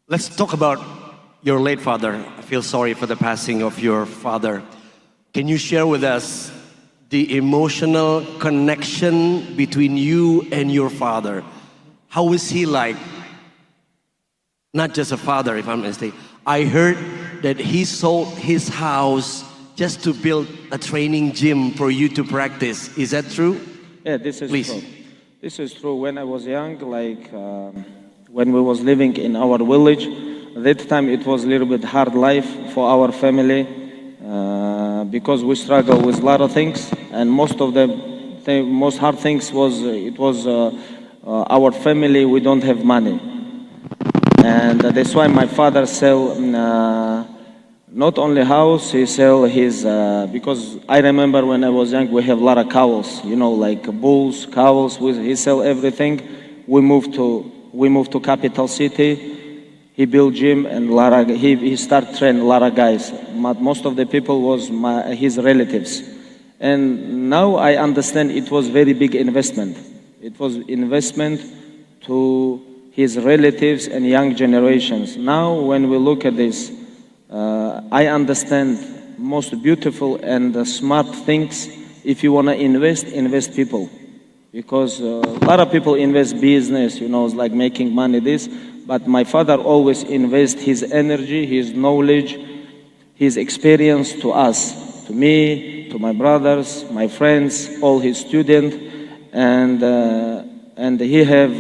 Let's talk about your late father. I feel sorry for the passing of your father. Can you share with us the emotional connection between you and your father? How is he like? Not just a father, if I'm mistaken. I heard that he sold his house just to build a training gym for you to practice. Is that true? Yeah, this is Please. true. This is true. When I was young, when we was living in our village, that time it was a little bit hard life for our family because we struggle with a lot of things, and most of the most hard things was our family. We don't have money, and that's why my father sell not only house, he sell his because I remember when I was young, we have a lot of cows, like bulls, cows. He sell everything. We moved to capital city. He built gym and he start train a lot of guys. But most of the people was his relatives. And now I understand it was very big investment. It was investment to his relatives and young generations. Now when we look at this, I understand most beautiful and smart things. If you want to invest people. Because a lot of people invest business, it's like making money this. But my father always invest his energy, his knowledge, his experience to us, to me, to my brothers, my friends, all his students, and he have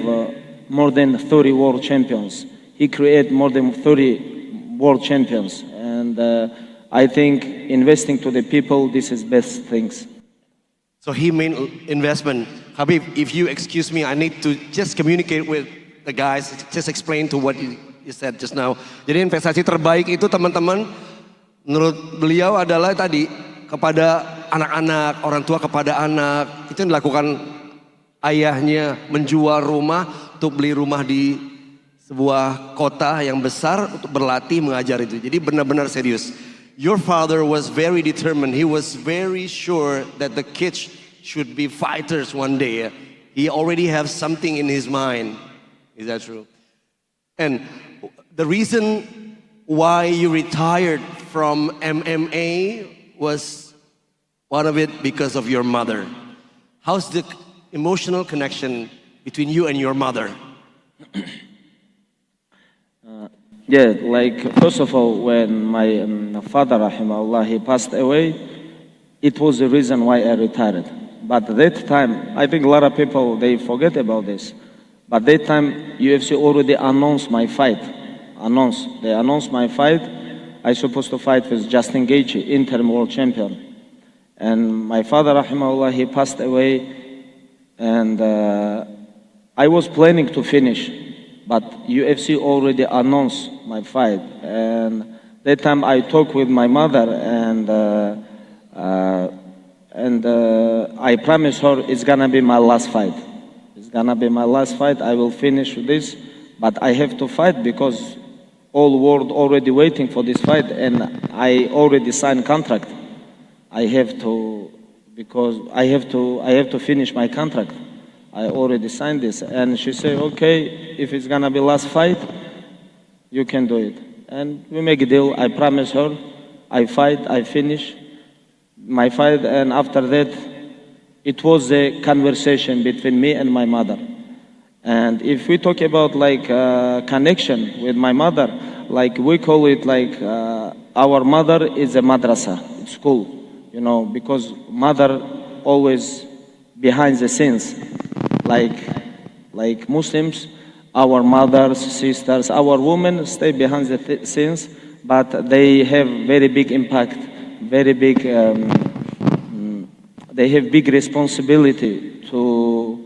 more than 30 world champions. He create more than 30 world champions, and I think investing to the people, this is best things. So he made investment. Habib, if you excuse me, I need to just communicate with the guys, just explain to what you said just now. Jadi investasi terbaik itu teman-teman, menurut beliau adalah tadi kepada anak-anak, orang tua kepada anak. Itu yang dilakukan ayahnya, menjual rumah untuk beli rumah di sebuah kota yang besar untuk berlatih mengajar itu. Jadi benar-benar serius. Your father was very determined. He was very sure that the kids should be fighters one day. He already has something in his mind. Is that true? And the reason why you retired from MMA was one of it because of your mother. How's the emotional connection between you and your mother? Yeah, first of all, when my father, rahimahullah, he passed away, it was the reason why I retired. But at that time, I think a lot of people, they forget about this. But that time, UFC already announced my fight. They announced my fight. I supposed to fight with Justin Gaethje, interim world champion. And my father, rahimahullah, he passed away. And I was planning to finish. But UFC already announced my fight. And that time I talked with my mother and I promised her it's gonna be my last fight. It's gonna be my last fight. I will finish this, but I have to fight because all world already waiting for this fight, and I already signed contract. I have to finish my contract. I already signed this, and she said, "Okay, if it's gonna be last fight, you can do it." And we make a deal. I promise her, I fight, I finish my fight, and after that, it was a conversation between me and my mother. And if we talk about connection with my mother, we call it our mother is a madrasa, it's school, because mother always behind the scenes, like Muslims, our mothers, sisters, our women stay behind the scenes, but they have very big impact, very big. They have big responsibility to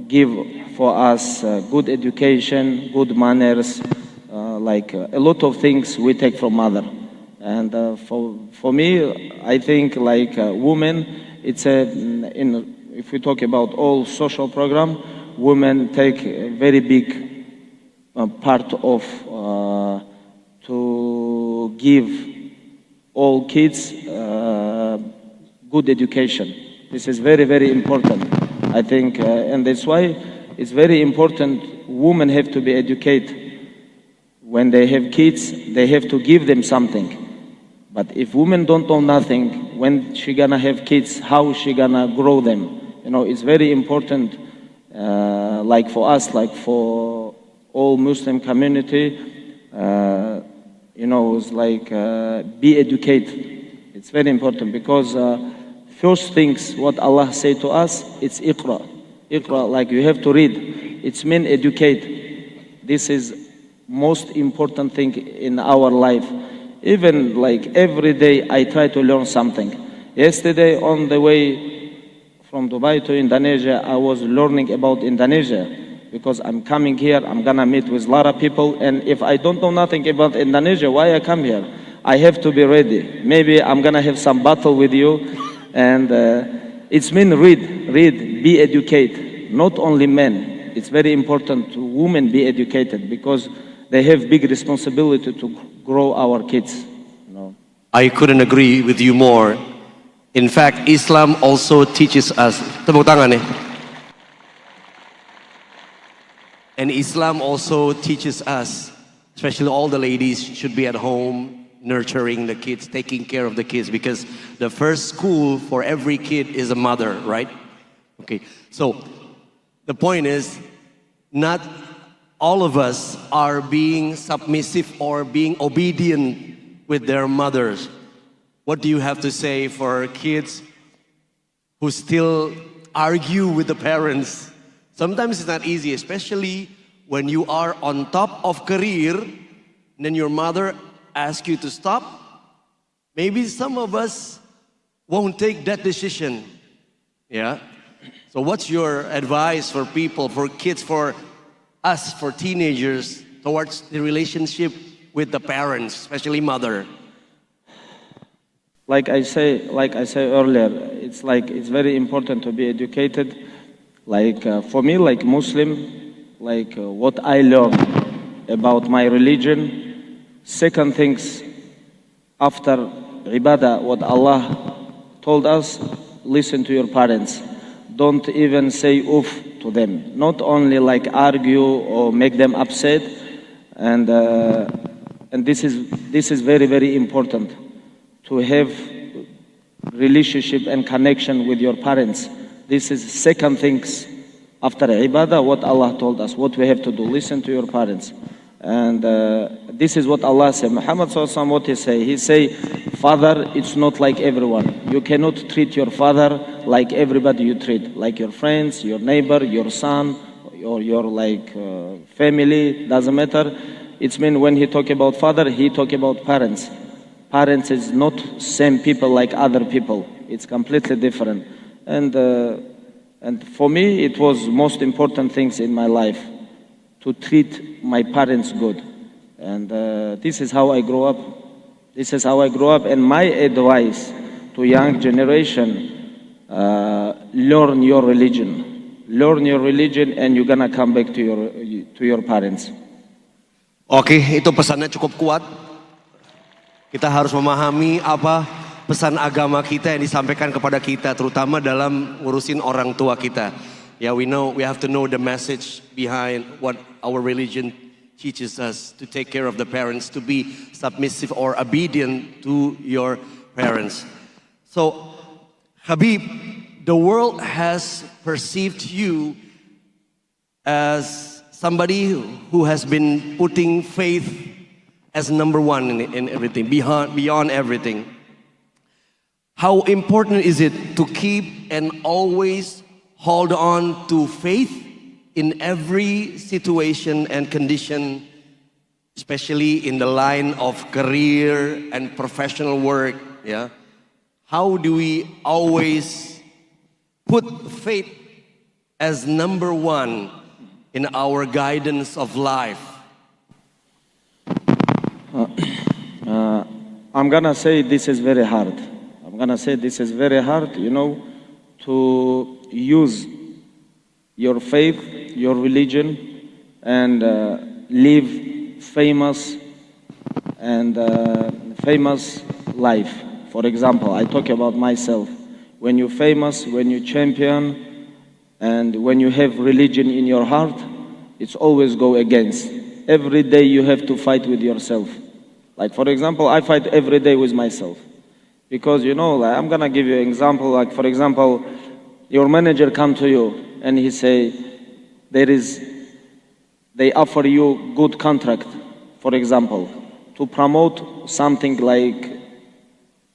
give for us good education, good manners, a lot of things we take from mother. And for me, I think women, if we talk about all social program, women take a very big part of to give all kids good education. This is very, very important, I think, and that's why it's very important women have to be educated when they have kids, they have to give them something. But if women don't know nothing, when she gonna have kids, how she gonna grow them? It's very important, like for us, like for all Muslim community, it's like be educated. It's very important because first things what Allah say to us, it's Iqra. Iqra, like you have to read. It's mean educate. This is most important thing in our life. Even like every day I try to learn something. Yesterday on the way from Dubai to Indonesia, I was learning about Indonesia because I'm coming here, I'm gonna meet with a lot of people, and if I don't know nothing about Indonesia, why I come here? I have to be ready. Maybe I'm gonna have some battle with you, and it's mean read, be educated. Not only men, it's very important to women be educated because they have big responsibility to grow our kids. I couldn't agree with you more. In fact, Islam also teaches us. Tepuk tangan nih. And Islam also teaches us, especially all the ladies, should be at home nurturing the kids, taking care of the kids, because the first school for every kid is a mother, right? Okay, so the point is, not all of us are being submissive or being obedient with their mothers. What do you have to say for kids who still argue with the parents? Sometimes it's not easy, especially when you are on top of career, and then your mother asks you to stop. Maybe some of us won't take that decision. Yeah? So what's your advice for people, for kids, for us, for teenagers, towards the relationship with the parents, especially mother? Like I say earlier, it's very important to be educated. Like for me, like Muslim, like what I learned about my religion. Second things, after ibadah, what Allah told us, listen to your parents. Don't even say oof to them. Not only like argue or make them upset, and this is very, very important to have relationship and connection with your parents. This is second things after ibadah, what Allah told us, what we have to do. Listen to your parents. And this is what Allah said. Muhammad SAW, what he say? He say, father, it's not like everyone. You cannot treat your father like everybody you treat. Like your friends, your neighbor, your son, or your family, doesn't matter. It's mean when he talk about father, he talk about parents. Parents is not same people like other people. It's completely different. And for me, it was most important things in my life to treat my parents good. And this is how I grew up. This is how I grew up. And my advice to young generation, learn your religion. Learn your religion and you're gonna come back to your parents. Oke, itu pesannya cukup kuat. Kita harus memahami apa pesan agama kita yang disampaikan kepada kita, terutama dalam ngurusin orang tua kita. Yeah, we have to know the message behind what our religion teaches us, to take care of the parents, to be submissive or obedient to your parents. So, Habib, the world has perceived you as somebody who has been putting faith as number one in everything, beyond everything. How important is it to keep and always hold on to faith in every situation and condition, especially in the line of career and professional work? Yeah. How do we always put faith as number one in our guidance of life? I'm gonna say this is very hard. To use your faith, your religion, and live famous life. For example, I talk about myself. When you're famous, when you champion, and when you have religion in your heart, it's always go against. every day you have to fight with yourself. Like for example, I fight every day with myself. Because like, I'm gonna give you an example. Like for example, your manager come to you and he say, they offer you good contract, for example, to promote something like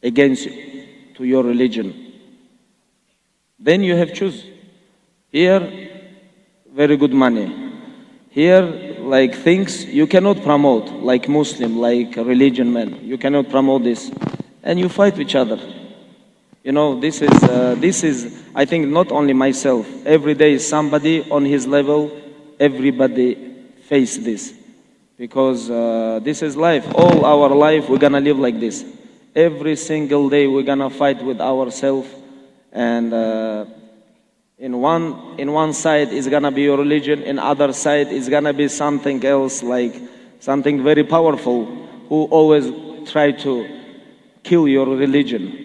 against to your religion. Then you have choose. Here, very good money. Here, like things you cannot promote, like Muslim, like a religion man. You cannot promote this, and you fight with each other. This is, I think, not only myself. Every day, somebody on his level, everybody face this, because this is life. All our life, we're gonna live like this. Every single day, we're gonna fight with ourselves, and in one side is gonna be your religion, in other side is gonna be something else, like something very powerful, who always try to kill your religion,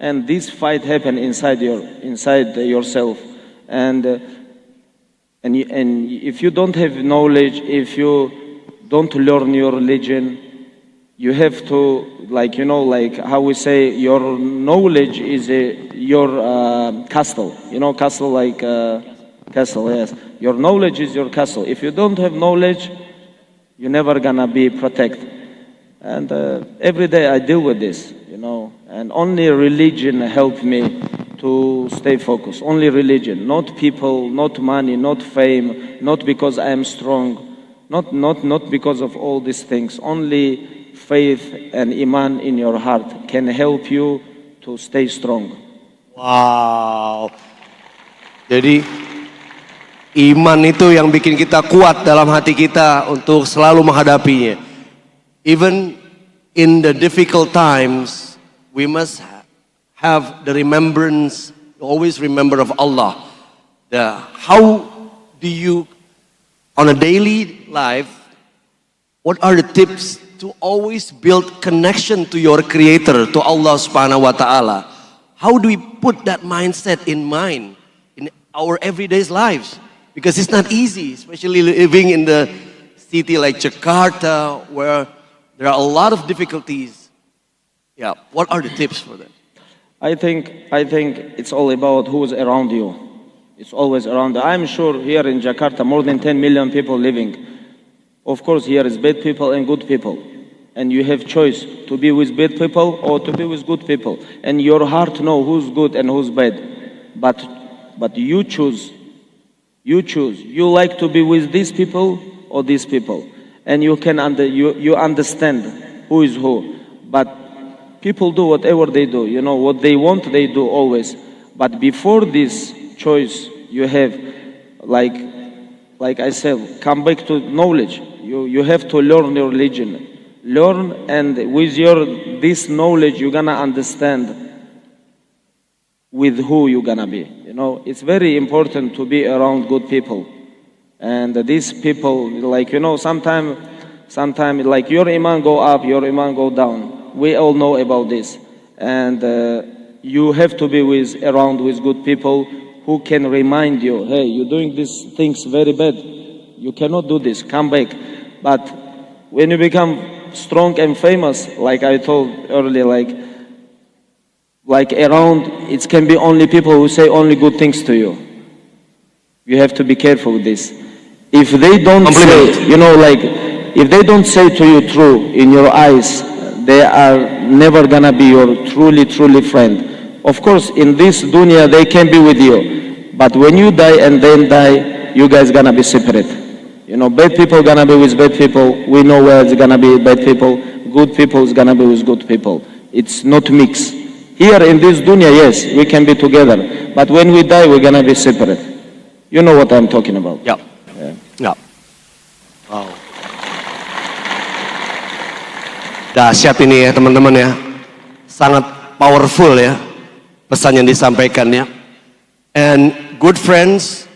And this fight happen inside yourself, and if you don't have knowledge, if you don't learn your religion, you have to, like how we say, your knowledge is your castle. Castle, like castle, yes. Your knowledge is your castle. If you don't have knowledge, you're never gonna be protected. And every day I deal with this, and only religion helped me to stay focused. Only religion, not people, not money, not fame, not because I am strong, not because of all these things. Only faith and iman in your heart can help you to stay strong. Wow. Jadi iman itu yang bikin kita kuat dalam hati kita untuk selalu menghadapinya. Even in the difficult times, we must have the remembrance, always remember of Allah. How do you, on a daily life, what are the tips to always build connection to your creator, to Allah subhanahu wa ta'ala? How do we put that mindset in mind in our everyday lives? Because it's not easy, especially living in the city like Jakarta, where there are a lot of difficulties. Yeah, what are the tips for that? I think it's all about who's around you. It's always around. I'm sure here in Jakarta, more than 10 million people living. Of course, here is bad people and good people. And you have choice to be with bad people or to be with good people. And your heart know who's good and who's bad. But you choose. You choose. You like to be with these people or these people. And you understand who is who. But people do whatever they do. What they want, they do always. But before this choice, you have, like I said, come back to knowledge. You have to learn your religion. Learn, and with this knowledge, you're gonna understand with who you're gonna be. It's very important to be around good people. And these people, sometimes like your iman go up, your iman go down. We all know about this. And you have to be around with good people who can remind you, hey, you're doing these things very bad. You cannot do this, come back. But when you become strong and famous, like I told earlier, like around, it can be only people who say only good things to you. You have to be careful with this. If they don't say, if they don't say to you true in your eyes, they are never gonna be your truly friend. Of course, in this dunya, they can be with you. But when you die and then die, you guys gonna be separate. Bad people gonna be with bad people. We know where it's gonna be bad people. Good people is gonna be with good people. It's not mixed. Here in this dunya, yes, we can be together. But when we die, we're gonna be separate. You know what I'm talking about. Yeah. Yeah. Wow. Dahsyat ini ya teman-teman ya. Sangat powerful ya pesan yang disampaikan ya. And good friends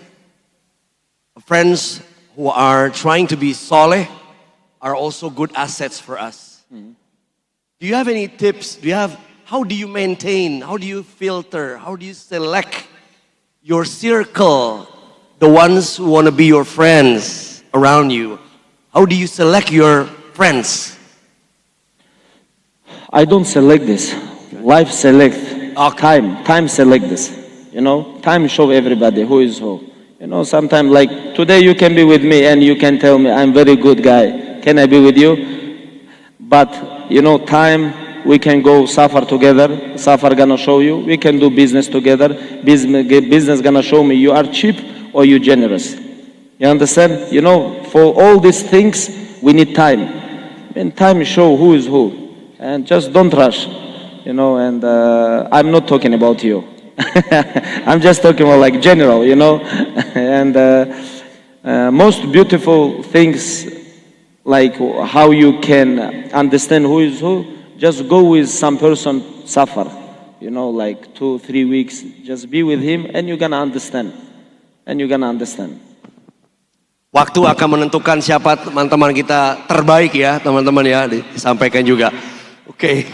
who are trying to be soleh are also good assets for us. Do you have any tips? How do you maintain? How do you filter? How do you select your circle? The ones who want to be your friends around you. How do you select your friends? I don't select this. Life select. Time select this. You know, time show everybody who is who. You know, sometimes like today you can be with me and you can tell me I'm very good guy. Can I be with you? But you know, time we can go suffer together. Suffer gonna show you. We can do business together. Business gonna show me you are cheap or you generous. You understand? You know, for all these things we need time. And time show who is who. And just don't rush. You know, and I'm not talking about you. I'm just talking about like general, you know. And most beautiful things, like how you can understand who is who, just go with some person suffer, you know, like 2-3 weeks, just be with him and you're gonna understand. And you're gonna understand. Waktu akan menentukan siapa teman-teman kita terbaik ya, teman-teman ya, disampaikan juga. Oke.